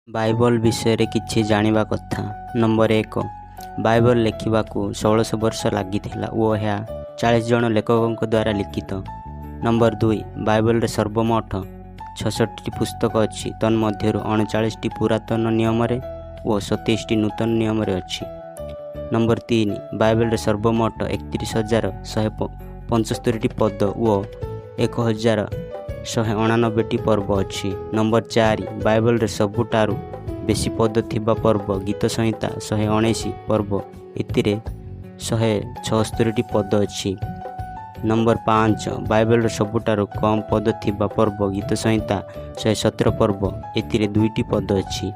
Bible विषय रे किछि जानिबा कथा। नंबर 1, बाइबल लिखिबाकू 1600 वर्ष लागिथिला ओ ଏହା 40 जन लेखकों द्वारा लिखित। नंबर 2, बाइबल रे सर्वमोट 66 पुस्तक अच्छी, तन्मध्यरु 39 पुरातन नियम रे और 27 नूतन नियम रे अच्छी। नंबर 3, बाइबल रे सर्वमोट 31,175 पद और 1,189 पर्व अच्छी। नंबर 4, बाइबल रे सबुठारु बेसी पद थिबा पर्व गीत संहिता 119 पर्व, एतिरे 176 पद अच्छी। नंबर 5, बाइबल रे सबुठारु कम पद थिबा पर्व गीत संहिता 117 पर्व, एतिरे 2 पद अच्छी।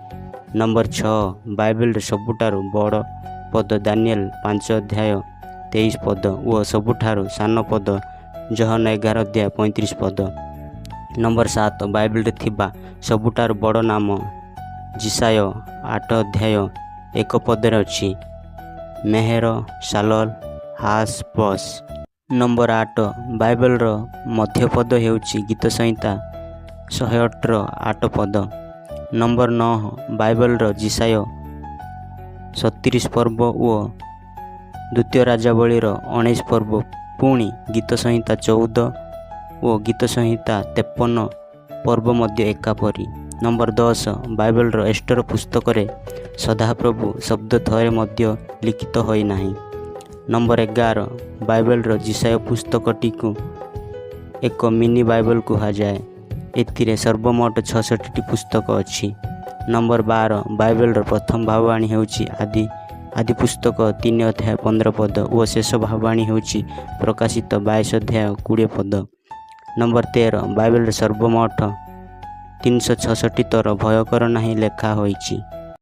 नंबर 6, बाइबल रे सबुठारु बड़ पद दानिएल 5 अध्याय 23 पद और सबुठारु सान पद जहन 11 अध्याय 35 पद। नंबर 7, बाइबल रे थिबा सबुठारु बड़ नाम जिसाय 8 अध्याय 1 पदरे अच्छी, मेहर सालल हास पस। नंबर 8, बाइबल रो मध्य पद हेउची गीत संहिता 108 8 पद। नंबर 9, बाइबल रो जिसाय 37 पर्व और द्वितीय राजावली रो 19 पर्व, पुणी गीत संहिता 14 और गीत संहिता 53 पर्व मध्य एकापरी। नंबर 10, बाइबल रो एस्टर पुस्तक रे सदाप्रभु शब्द थरे मध्य लिखित होई नाही। नंबर 11, बाइबल रो जिसाय पुस्तकटी को एक मिनी बाइबल कहा जाए, एथिरे सर्वमोट 66 पुस्तक अच्छी। नंबर 12, बाइबल रो प्रथम भाववाणी हेउची आदि पुस्तक 3 अध्याय 15 पद और शेष भाववाणी हेउची प्रकाशित 22 अध्याय 20 पद। नंबर 13, बाइबल रे सर्वमोट 366 थर भयकर नाही लेखा होईची।